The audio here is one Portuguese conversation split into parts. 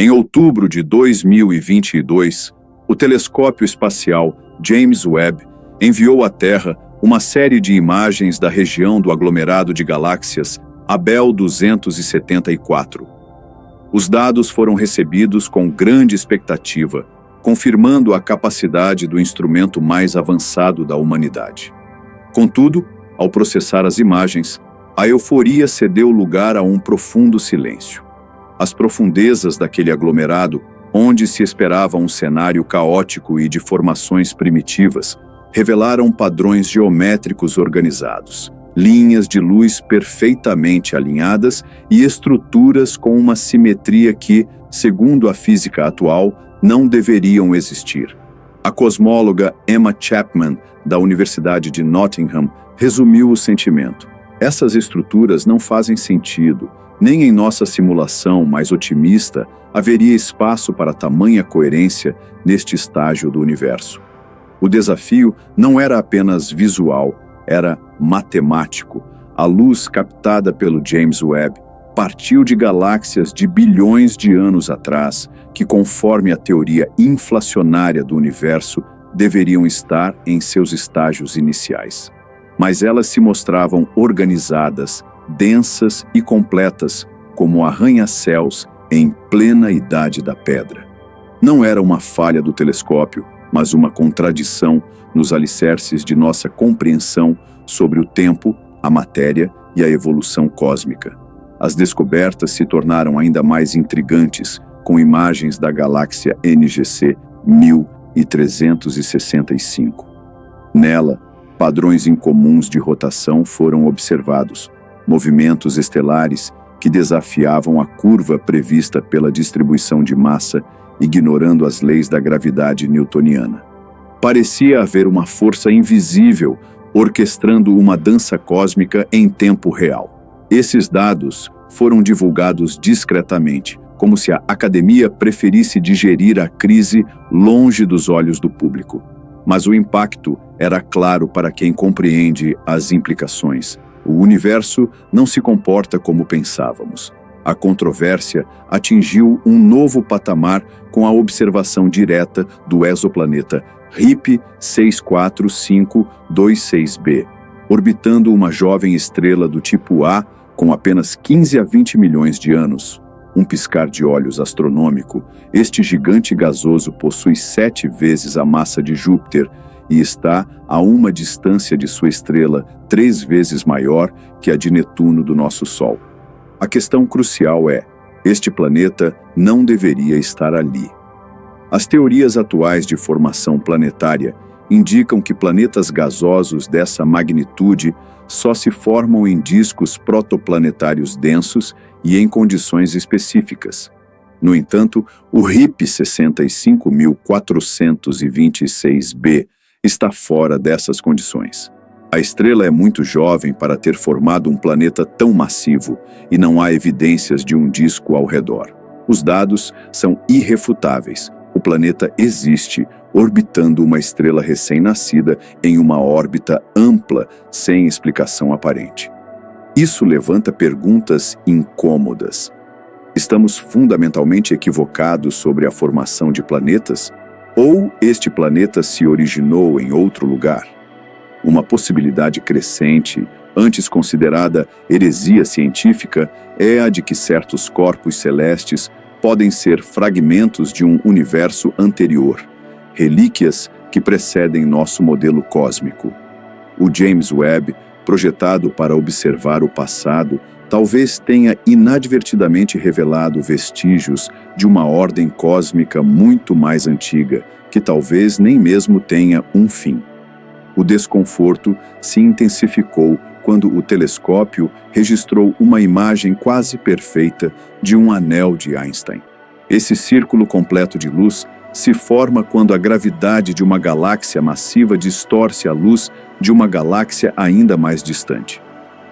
Em outubro de 2022, o telescópio espacial James Webb enviou à Terra uma série de imagens da região do aglomerado de galáxias Abell 274. Os dados foram recebidos com grande expectativa, confirmando a capacidade do instrumento mais avançado da humanidade. Contudo, ao processar as imagens, a euforia cedeu lugar a um profundo silêncio. As profundezas daquele aglomerado, onde se esperava um cenário caótico e de formações primitivas, revelaram padrões geométricos organizados, linhas de luz perfeitamente alinhadas e estruturas com uma simetria que, segundo a física atual, não deveriam existir. A cosmóloga Emma Chapman, da Universidade de Nottingham, resumiu o sentimento. Essas estruturas não fazem sentido. Nem em nossa simulação mais otimista haveria espaço para tamanha coerência neste estágio do universo. O desafio não era apenas visual, era matemático. A luz captada pelo James Webb partiu de galáxias de bilhões de anos atrás, que, conforme a teoria inflacionária do universo, deveriam estar em seus estágios iniciais. Mas elas se mostravam organizadas, densas e completas, como arranha-céus em plena idade da pedra. Não era uma falha do telescópio, mas uma contradição nos alicerces de nossa compreensão sobre o tempo, a matéria e a evolução cósmica. As descobertas se tornaram ainda mais intrigantes com imagens da galáxia NGC 1365. Nela, padrões incomuns de rotação foram observados, movimentos estelares que desafiavam a curva prevista pela distribuição de massa, ignorando as leis da gravidade newtoniana. Parecia haver uma força invisível orquestrando uma dança cósmica em tempo real. Esses dados foram divulgados discretamente, como se a academia preferisse digerir a crise longe dos olhos do público. Mas o impacto era claro para quem compreende as implicações. O universo não se comporta como pensávamos. A controvérsia atingiu um novo patamar com a observação direta do exoplaneta RIP 64526b, orbitando uma jovem estrela do tipo A com apenas 15 a 20 milhões de anos. Um piscar de olhos astronômico, este gigante gasoso possui 7 vezes a massa de Júpiter e está a uma distância de sua estrela 3 vezes maior que a de Netuno do nosso Sol. A questão crucial é: este planeta não deveria estar ali. As teorias atuais de formação planetária indicam que planetas gasosos dessa magnitude só se formam em discos protoplanetários densos e em condições específicas. No entanto, o RIP 65426b está fora dessas condições. A estrela é muito jovem para ter formado um planeta tão massivo e não há evidências de um disco ao redor. Os dados são irrefutáveis. O planeta existe, orbitando uma estrela recém-nascida em uma órbita ampla, sem explicação aparente. Isso levanta perguntas incômodas. Estamos fundamentalmente equivocados sobre a formação de planetas? Ou este planeta se originou em outro lugar? Uma possibilidade crescente, antes considerada heresia científica, é a de que certos corpos celestes podem ser fragmentos de um universo anterior, relíquias que precedem nosso modelo cósmico. O James Webb, projetado para observar o passado, talvez tenha inadvertidamente revelado vestígios de uma ordem cósmica muito mais antiga, que talvez nem mesmo tenha um fim. O desconforto se intensificou quando o telescópio registrou uma imagem quase perfeita de um anel de Einstein. Esse círculo completo de luz se forma quando a gravidade de uma galáxia massiva distorce a luz de uma galáxia ainda mais distante.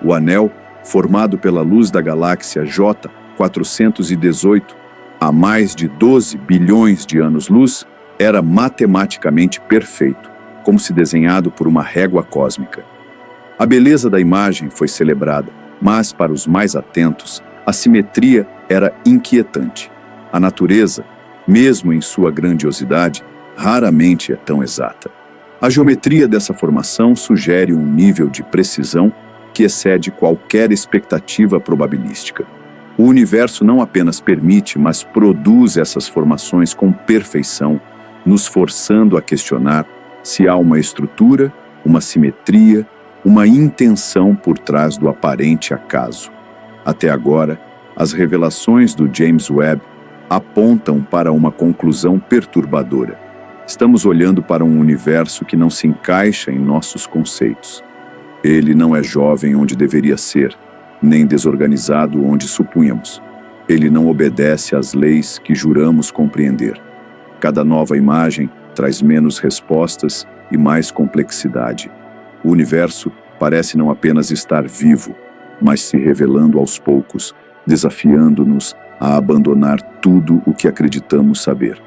O anel, formado pela luz da galáxia J418, há mais de 12 bilhões de anos-luz, era matematicamente perfeito, como se desenhado por uma régua cósmica. A beleza da imagem foi celebrada, mas, para os mais atentos, a simetria era inquietante. A natureza, mesmo em sua grandiosidade, raramente é tão exata. A geometria dessa formação sugere um nível de precisão que excede qualquer expectativa probabilística. O universo não apenas permite, mas produz essas formações com perfeição, nos forçando a questionar se há uma estrutura, uma simetria, uma intenção por trás do aparente acaso. Até agora, as revelações do James Webb apontam para uma conclusão perturbadora. Estamos olhando para um universo que não se encaixa em nossos conceitos. Ele não é jovem onde deveria ser, nem desorganizado onde supunhamos. Ele não obedece às leis que juramos compreender. Cada nova imagem traz menos respostas e mais complexidade. O universo parece não apenas estar vivo, mas se revelando aos poucos, desafiando-nos a abandonar tudo o que acreditamos saber.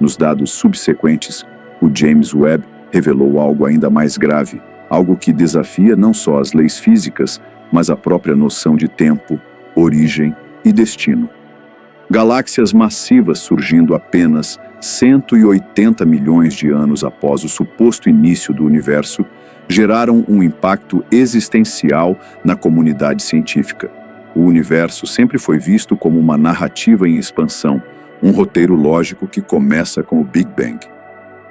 Nos dados subsequentes, o James Webb revelou algo ainda mais grave, algo que desafia não só as leis físicas, mas a própria noção de tempo, origem e destino. Galáxias massivas surgindo apenas 180 milhões de anos após o suposto início do universo geraram um impacto existencial na comunidade científica. O universo sempre foi visto como uma narrativa em expansão, um roteiro lógico que começa com o Big Bang.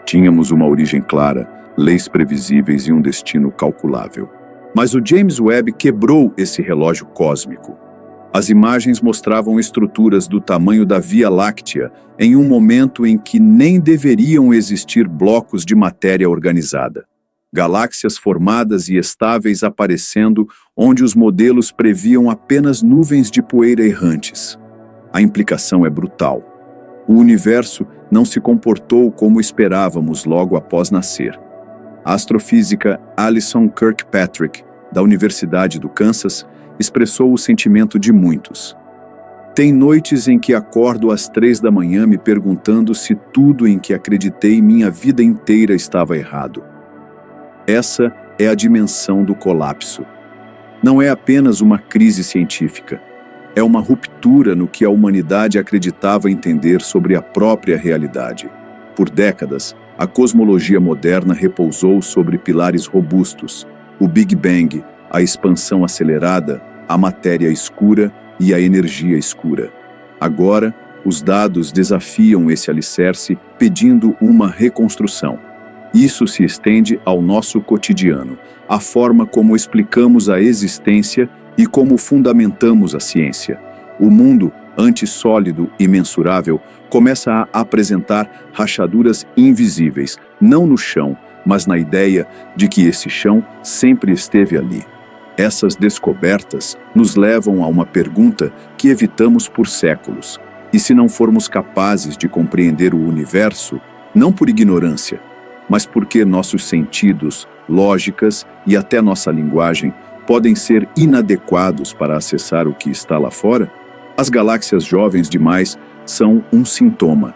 Tínhamos uma origem clara, leis previsíveis e um destino calculável. Mas o James Webb quebrou esse relógio cósmico. As imagens mostravam estruturas do tamanho da Via Láctea em um momento em que nem deveriam existir blocos de matéria organizada. Galáxias formadas e estáveis aparecendo onde os modelos previam apenas nuvens de poeira errantes. A implicação é brutal. O universo não se comportou como esperávamos logo após nascer. A astrofísica Alison Kirkpatrick, da Universidade do Kansas, expressou o sentimento de muitos. Tem noites em que acordo às 3 da manhã me perguntando se tudo em que acreditei minha vida inteira estava errado. Essa é a dimensão do colapso. Não é apenas uma crise científica. É uma ruptura no que a humanidade acreditava entender sobre a própria realidade. Por décadas, a cosmologia moderna repousou sobre pilares robustos: o Big Bang, a expansão acelerada, a matéria escura e a energia escura. Agora, os dados desafiam esse alicerce, pedindo uma reconstrução. Isso se estende ao nosso cotidiano, à forma como explicamos a existência e como fundamentamos a ciência. O mundo, antes sólido e mensurável, começa a apresentar rachaduras invisíveis, não no chão, mas na ideia de que esse chão sempre esteve ali. Essas descobertas nos levam a uma pergunta que evitamos por séculos. E se não formos capazes de compreender o universo, não por ignorância, mas porque nossos sentidos, lógicas e até nossa linguagem podem ser inadequados para acessar o que está lá fora? As galáxias jovens demais são um sintoma.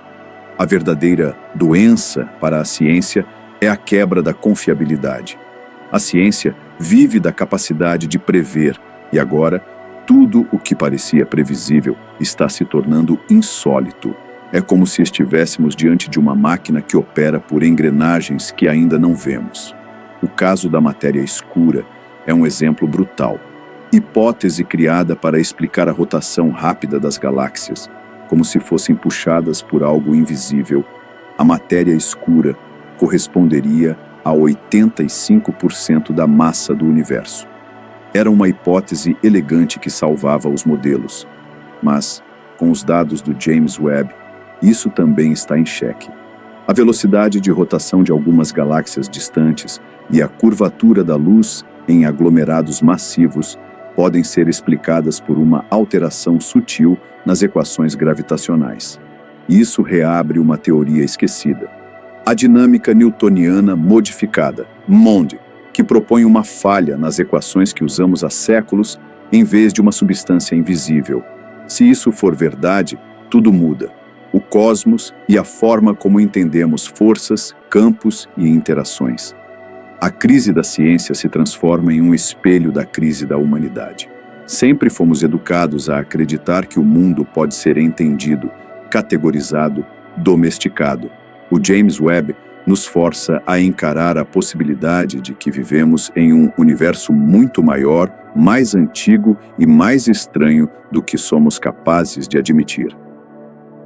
A verdadeira doença para a ciência é a quebra da confiabilidade. A ciência vive da capacidade de prever, e agora tudo o que parecia previsível está se tornando insólito. É como se estivéssemos diante de uma máquina que opera por engrenagens que ainda não vemos. O caso da matéria escura é um exemplo brutal. Hipótese criada para explicar a rotação rápida das galáxias, como se fossem puxadas por algo invisível. A matéria escura corresponderia a 85% da massa do universo. Era uma hipótese elegante que salvava os modelos. Mas, com os dados do James Webb, isso também está em xeque. A velocidade de rotação de algumas galáxias distantes e a curvatura da luz em aglomerados massivos podem ser explicadas por uma alteração sutil nas equações gravitacionais. Isso reabre uma teoria esquecida: a dinâmica newtoniana modificada, MOND, que propõe uma falha nas equações que usamos há séculos em vez de uma substância invisível. Se isso for verdade, tudo muda. O cosmos e a forma como entendemos forças, campos e interações. A crise da ciência se transforma em um espelho da crise da humanidade. Sempre fomos educados a acreditar que o mundo pode ser entendido, categorizado, domesticado. O James Webb nos força a encarar a possibilidade de que vivemos em um universo muito maior, mais antigo e mais estranho do que somos capazes de admitir.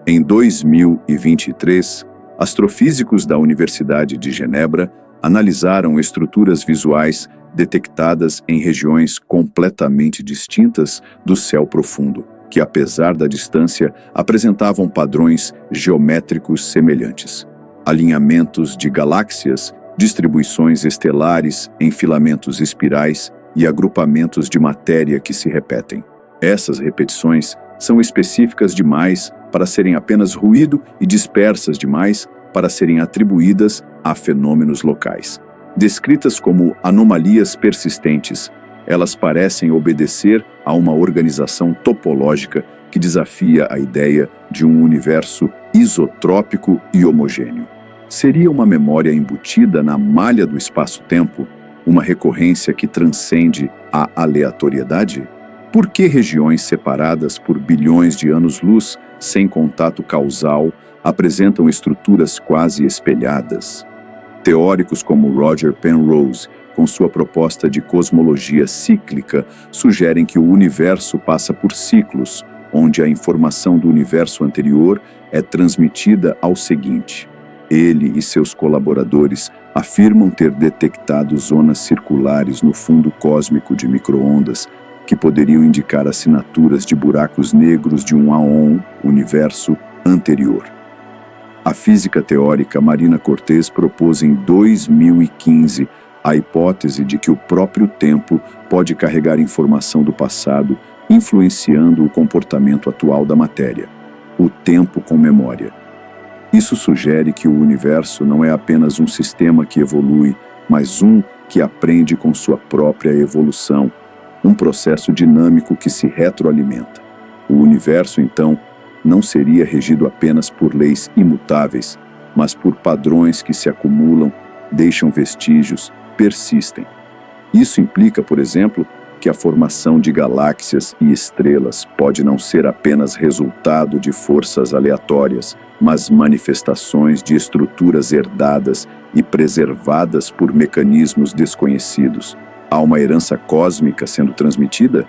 Em 2023, astrofísicos da Universidade de Genebra analisaram estruturas visuais detectadas em regiões completamente distintas do céu profundo, que, apesar da distância, apresentavam padrões geométricos semelhantes. Alinhamentos de galáxias, distribuições estelares em filamentos espirais e agrupamentos de matéria que se repetem. Essas repetições são específicas demais para serem apenas ruído e dispersas demais para serem atribuídas a fenômenos locais. Descritas como anomalias persistentes, elas parecem obedecer a uma organização topológica que desafia a ideia de um universo isotrópico e homogêneo. Seria uma memória embutida na malha do espaço-tempo, uma recorrência que transcende a aleatoriedade? Por que regiões separadas por bilhões de anos-luz, sem contato causal, apresentam estruturas quase espelhadas? Teóricos como Roger Penrose, com sua proposta de cosmologia cíclica, sugerem que o universo passa por ciclos, onde a informação do universo anterior é transmitida ao seguinte. Ele e seus colaboradores afirmam ter detectado zonas circulares no fundo cósmico de micro-ondas que poderiam indicar assinaturas de buracos negros de um Aon, universo anterior. A física teórica Marina Cortés propôs em 2015 a hipótese de que o próprio tempo pode carregar informação do passado, influenciando o comportamento atual da matéria. O tempo com memória. Isso sugere que o universo não é apenas um sistema que evolui, mas um que aprende com sua própria evolução, um processo dinâmico que se retroalimenta. O universo, então, não seria regido apenas por leis imutáveis, mas por padrões que se acumulam, deixam vestígios, persistem. Isso implica, por exemplo, que a formação de galáxias e estrelas pode não ser apenas resultado de forças aleatórias, mas manifestações de estruturas herdadas e preservadas por mecanismos desconhecidos. Há uma herança cósmica sendo transmitida?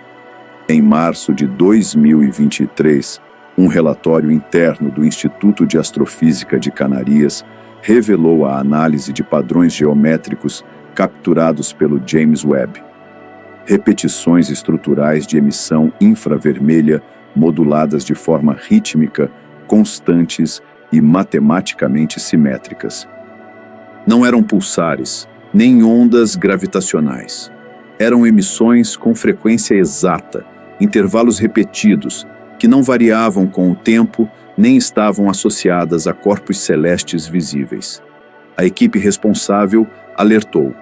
Em março de 2023, um relatório interno do Instituto de Astrofísica de Canarias revelou a análise de padrões geométricos capturados pelo James Webb. Repetições estruturais de emissão infravermelha moduladas de forma rítmica, constantes e matematicamente simétricas. Não eram pulsares, nem ondas gravitacionais. Eram emissões com frequência exata, intervalos repetidos, que não variavam com o tempo nem estavam associadas a corpos celestes visíveis. A equipe responsável alertou: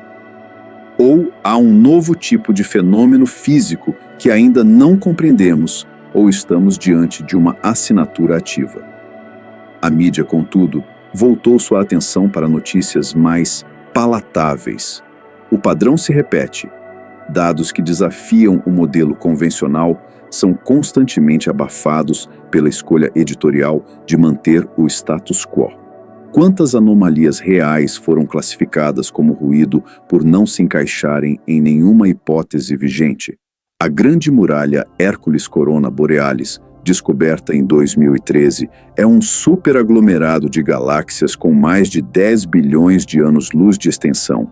ou há um novo tipo de fenômeno físico que ainda não compreendemos, ou estamos diante de uma assinatura ativa. A mídia, contudo, voltou sua atenção para notícias mais palatáveis. O padrão se repete. Dados que desafiam o modelo convencional são constantemente abafados pela escolha editorial de manter o status quo. Quantas anomalias reais foram classificadas como ruído por não se encaixarem em nenhuma hipótese vigente? A Grande Muralha Hércules Corona Borealis, descoberta em 2013, é um superaglomerado de galáxias com mais de 10 bilhões de anos-luz de extensão.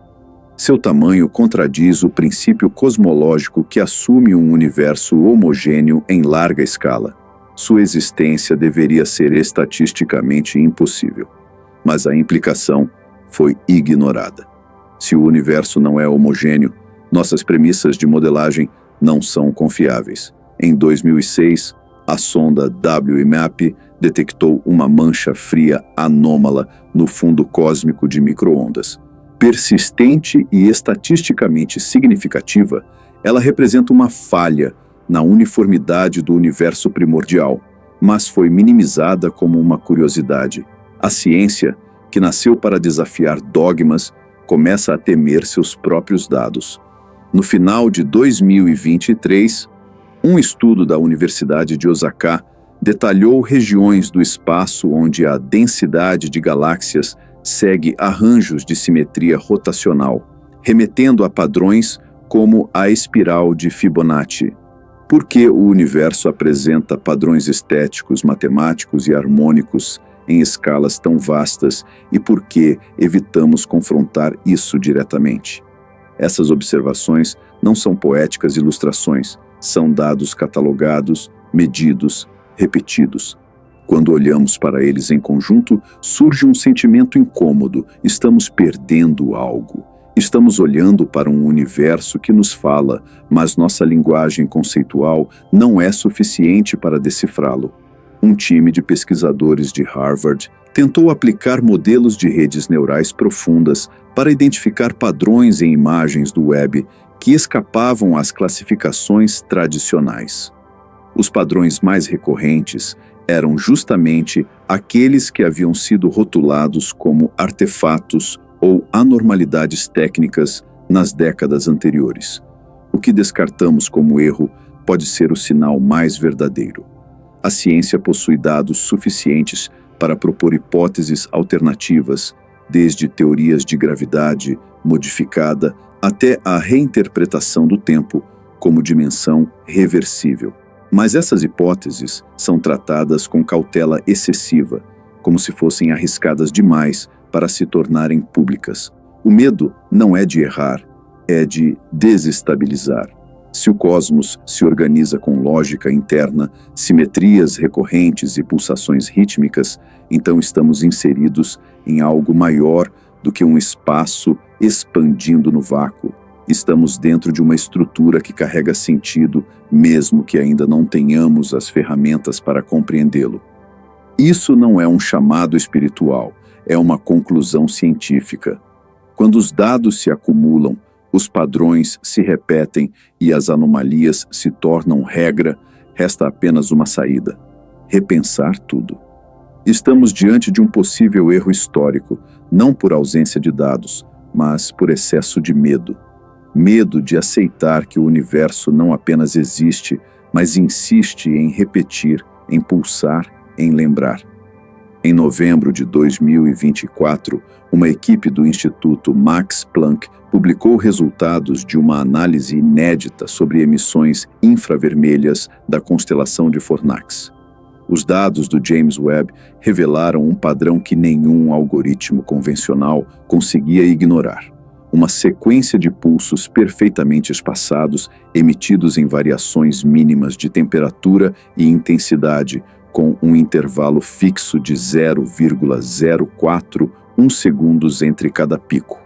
Seu tamanho contradiz o princípio cosmológico que assume um universo homogêneo em larga escala. Sua existência deveria ser estatisticamente impossível. Mas a implicação foi ignorada. Se o universo não é homogêneo, nossas premissas de modelagem não são confiáveis. Em 2006, a sonda WMAP detectou uma mancha fria anômala no fundo cósmico de micro-ondas. Persistente e estatisticamente significativa, ela representa uma falha na uniformidade do universo primordial, mas foi minimizada como uma curiosidade. A ciência, que nasceu para desafiar dogmas, começa a temer seus próprios dados. No final de 2023, um estudo da Universidade de Osaka Detalhou regiões do espaço onde a densidade de galáxias segue arranjos de simetria rotacional, remetendo a padrões como a espiral de Fibonacci. Por que o universo apresenta padrões estéticos, matemáticos e harmônicos em escalas tão vastas e por que evitamos confrontar isso diretamente? Essas observações não são poéticas ilustrações, são dados catalogados, medidos, repetidos. Quando olhamos para eles em conjunto, surge um sentimento incômodo, estamos perdendo algo. Estamos olhando para um universo que nos fala, mas nossa linguagem conceitual não é suficiente para decifrá-lo. Um time de pesquisadores de Harvard tentou aplicar modelos de redes neurais profundas para identificar padrões em imagens do web que escapavam às classificações tradicionais. Os padrões mais recorrentes eram justamente aqueles que haviam sido rotulados como artefatos ou anormalidades técnicas nas décadas anteriores. O que descartamos como erro pode ser o sinal mais verdadeiro. A ciência possui dados suficientes para propor hipóteses alternativas, desde teorias de gravidade modificada até a reinterpretação do tempo como dimensão reversível. Mas essas hipóteses são tratadas com cautela excessiva, como se fossem arriscadas demais para se tornarem públicas. O medo não é de errar, é de desestabilizar. Se o cosmos se organiza com lógica interna, simetrias recorrentes e pulsações rítmicas, então estamos inseridos em algo maior do que um espaço expandindo no vácuo. Estamos dentro de uma estrutura que carrega sentido, mesmo que ainda não tenhamos as ferramentas para compreendê-lo. Isso não é um chamado espiritual, é uma conclusão científica. Quando os dados se acumulam, os padrões se repetem e as anomalias se tornam regra, resta apenas uma saída: repensar tudo. Estamos diante de um possível erro histórico, não por ausência de dados, mas por excesso de medo. Medo de aceitar que o universo não apenas existe, mas insiste em repetir, em pulsar, em lembrar. Em novembro de 2024, uma equipe do Instituto Max Planck publicou resultados de uma análise inédita sobre emissões infravermelhas da constelação de Fornax. Os dados do James Webb revelaram um padrão que nenhum algoritmo convencional conseguia ignorar. Uma sequência de pulsos perfeitamente espaçados, emitidos em variações mínimas de temperatura e intensidade, com um intervalo fixo de 0,041 segundos entre cada pico.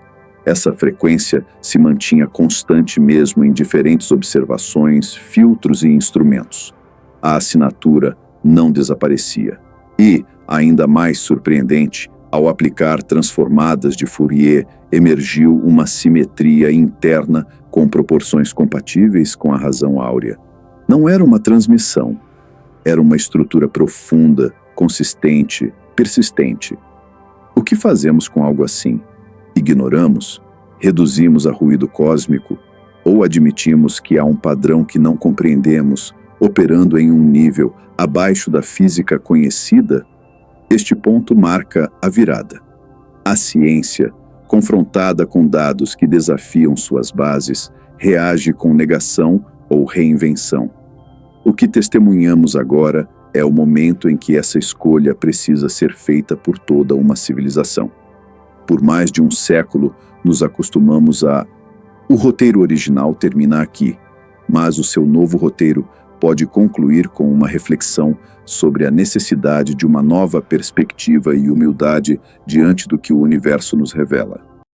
Essa frequência se mantinha constante mesmo em diferentes observações, filtros e instrumentos. A assinatura não desaparecia. E, ainda mais surpreendente, ao aplicar transformadas de Fourier, emergiu uma simetria interna com proporções compatíveis com a razão áurea. Não era uma transmissão, era uma estrutura profunda, consistente, persistente. O que fazemos com algo assim? Ignoramos? Reduzimos a ruído cósmico? Ou admitimos que há um padrão que não compreendemos, operando em um nível abaixo da física conhecida? Este ponto marca a virada. A ciência, confrontada com dados que desafiam suas bases, reage com negação ou reinvenção. O que testemunhamos agora é o momento em que essa escolha precisa ser feita por toda uma civilização. Por mais de um século, nos acostumamos a... O roteiro original termina aqui, mas o seu novo roteiro pode concluir com uma reflexão sobre a necessidade de uma nova perspectiva e humildade diante do que o universo nos revela.